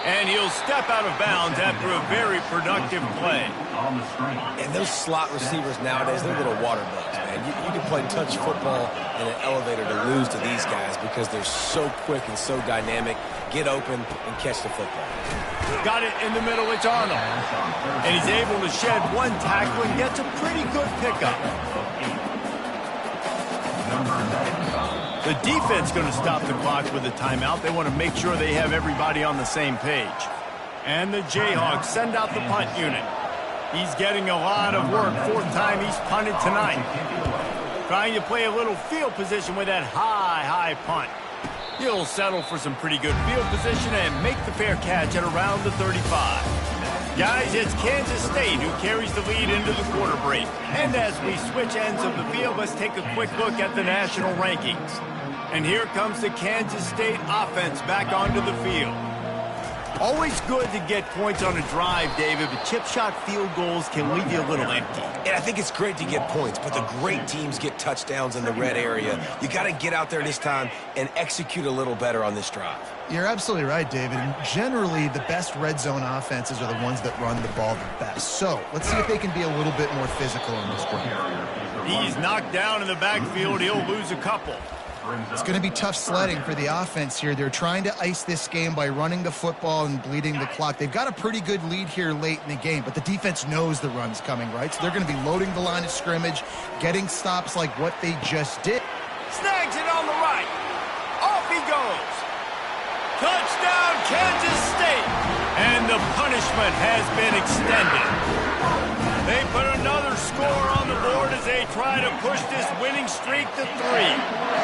And he'll step out of bounds after a very productive play. And those slot receivers nowadays, they're little water bugs, man. You can play touch football in an elevator to lose to these guys because they're so quick and so dynamic. Get open and catch the football. Got it in the middle, it's Arnold. And he's able to shed one tackle and gets a pretty good pickup. The defense going to stop the clock with a timeout. They want to make sure they have everybody on the same page. And the Jayhawks send out the punt unit. He's getting a lot of work. Fourth time he's punted tonight. Trying to play a little field position with that high punt. He'll settle for some pretty good field position and make the fair catch at around the 35. Guys, it's Kansas State who carries the lead into the quarter break. And as we switch ends of the field, let's take a quick look at the national rankings. And here comes the Kansas State offense back onto the field. Always good to get points on a drive, David, but chip shot field goals can leave you a little empty. And I think it's great to get points, but the great teams get touchdowns in the red area. You got to get out there this time and execute a little better on this drive. You're absolutely right, David. And generally, the best red zone offenses are the ones that run the ball the best. So let's see if they can be a little bit more physical in this one. He's knocked down in the backfield. He'll lose a couple. It's going to be tough sledding for the offense here. They're trying to ice this game by running the football and bleeding the clock. They've got a pretty good lead here late in the game, but the defense knows the run's coming, right? So they're going to be loading the line of scrimmage, getting stops like what they just did. Snags it on the right. Off he goes. Touchdown, Kansas State. And the punishment has been extended. They put another score on the board as they try to push this winning streak to 3.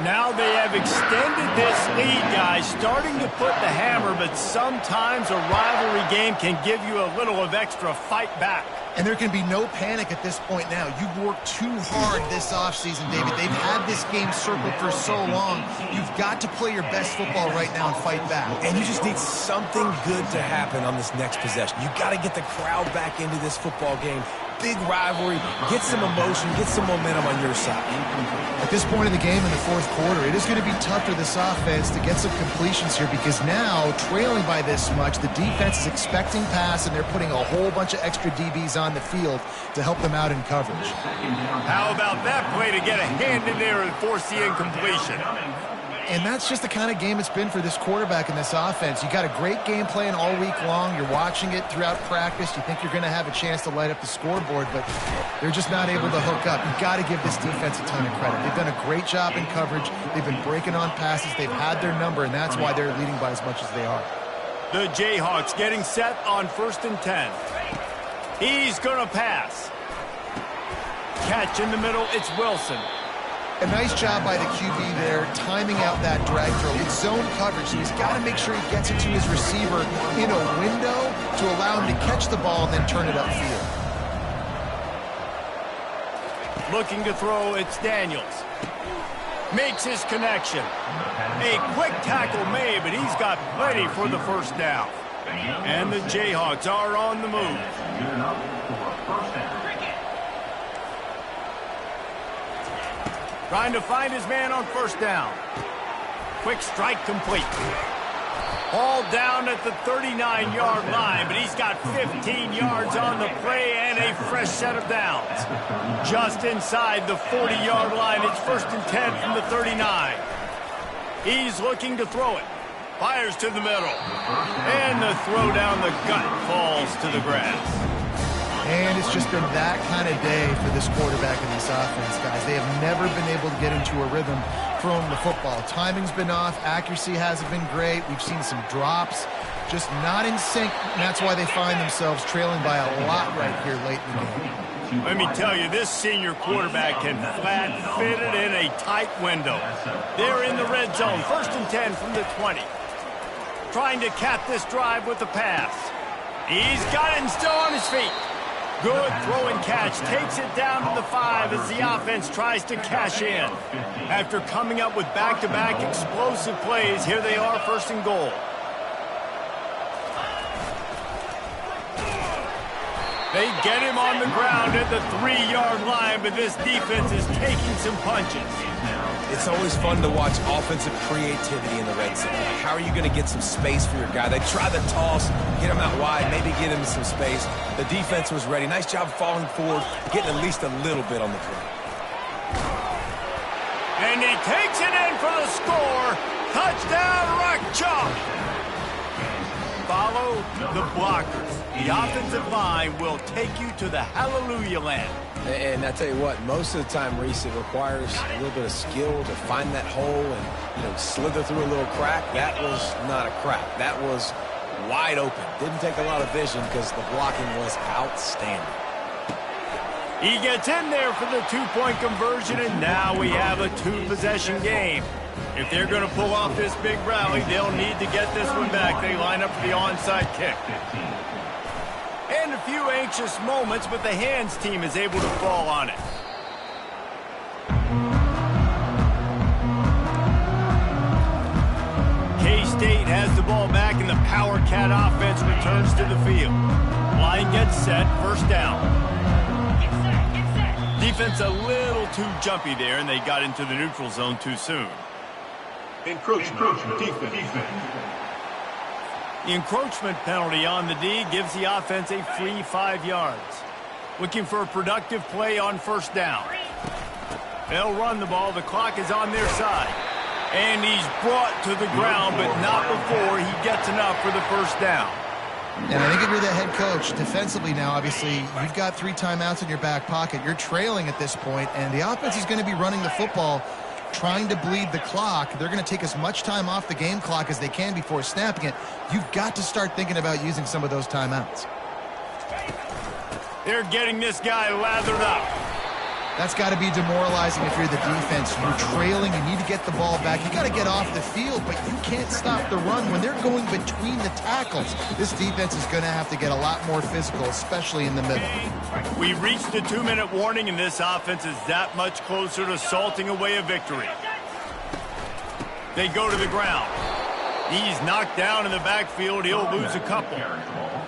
Now they have extended this lead, guys, starting to put the hammer, but sometimes a rivalry game can give you a little of extra fight back. And there can be no panic at this point now. You've worked too hard this offseason, David. They've had this game circled for so long. You've got to play your best football right now and fight back. And you just need something good to happen on this next possession. You got to get the crowd back into this football game. Big rivalry, get some emotion, get some momentum on your side. At this point in the game in the fourth quarter, it is going to be tough for this offense to get some completions here because now, trailing by this much, the defense is expecting pass and they're putting a whole bunch of extra DBs on the field to help them out in coverage. How about that play to get a hand in there and force the incompletion? And that's just the kind of game it's been for this quarterback in this offense. You got a great game plan all week long. You're watching it throughout practice. You think you're going to have a chance to light up the scoreboard, but they're just not able to hook up. You've got to give this defense a ton of credit. They've done a great job in coverage. They've been breaking on passes. They've had their number, and that's why they're leading by as much as they are. The Jayhawks getting set on 1st and 10. He's going to pass. Catch in the middle. It's Wilson. A nice job by the QB there, timing out that drag throw. It's zone coverage, so he's got to make sure he gets it to his receiver in a window to allow him to catch the ball and then turn it upfield. Looking to throw, it's Daniels. Makes his connection. A quick tackle made, but he's got plenty for the first down. And the Jayhawks are on the move. Trying to find his man on first down. Quick strike complete. All down at the 39-yard line, but he's got 15 yards on the play and a fresh set of downs. Just inside the 40-yard line, it's 1st and 10 from the 39. He's looking to throw it. Fires to the middle. And the throw down the gut falls to the grass. And it's just been that kind of day for this quarterback and this offense, guys. They have never been able to get into a rhythm throwing the football. Timing's been off. Accuracy hasn't been great. We've seen some drops. Just not in sync. And that's why they find themselves trailing by a lot right here late in the game. Let me tell you, this senior quarterback can flat fit it in a tight window. They're in the red zone. 1st and 10 from the 20. Trying to cap this drive with the pass. He's got it and still on his feet. Good throw and catch. Takes it down to the 5 as the offense tries to cash in. After coming up with back-to-back explosive plays, here they are 1st and goal. They get him on the ground at the 3-yard line, but this defense is taking some punches. It's always fun to watch offensive creativity in the red zone. How are you going to get some space for your guy? They try the toss, get him out wide, maybe get him some space. The defense was ready. Nice job falling forward, getting at least a little bit on the play. And he takes it in for the score. Touchdown, Rock Chalk. Follow the blockers. The offensive line will take you to the hallelujah land. And I tell you what, most of the time, Reese, it requires a little bit of skill to find that hole and, slither through a little crack. That was not a crack. That was wide open. Didn't take a lot of vision because the blocking was outstanding. He gets in there for the 2-point conversion, and now we have a 2-possession game. If they're going to pull off this big rally, they'll need to get this one back. They line up for the onside kick. And a few anxious moments, but the hands team is able to fall on it. K-State has the ball back, and the Power Cat offense returns to the field. Line gets set, 1st down. Defense a little too jumpy there, and they got into the neutral zone too soon. Encroachment. Defense. The encroachment penalty on the D gives the offense a free 5 yards. Looking for a productive play on 1st down. They'll run the ball. The clock is on their side. And he's brought to the ground, but not before he gets enough for the 1st down. And I think if you're the head coach, defensively now, obviously, you've got 3 timeouts in your back pocket. You're trailing at this point, and the offense is going to be running the football, trying to bleed the clock. They're going to take as much time off the game clock as they can before snapping it. You've got to start thinking about using some of those timeouts. They're getting this guy lathered up. That's got to be demoralizing if you're the defense. You're trailing. You need to get the ball back. You got to get off the field, but you can't stop the run. When they're going between the tackles, this defense is going to have to get a lot more physical, especially in the middle. We reached the 2-minute warning, and this offense is that much closer to salting away a victory. They go to the ground. He's knocked down in the backfield. He'll lose a couple.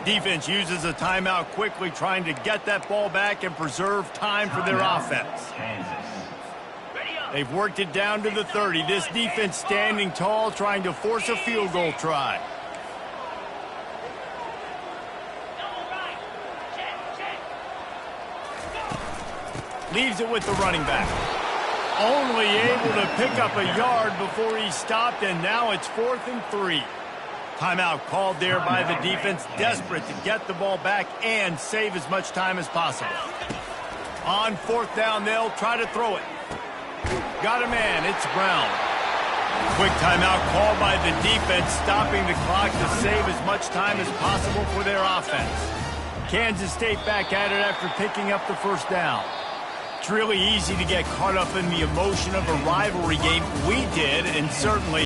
Defense uses a timeout quickly, trying to get that ball back and preserve time for their offense. They've worked it down to the 30. This defense standing tall, trying to force a field goal try. Leaves it with the running back. Only able to pick up a yard before he stopped, and now it's 4th and 3. Timeout called there by the defense, desperate to get the ball back and save as much time as possible. On 4th down, they'll try to throw it. Got a man, it's Brown. Quick timeout called by the defense, stopping the clock to save as much time as possible for their offense. Kansas State back at it after picking up the 1st down. It's really easy to get caught up in the emotion of a rivalry game. We did, and certainly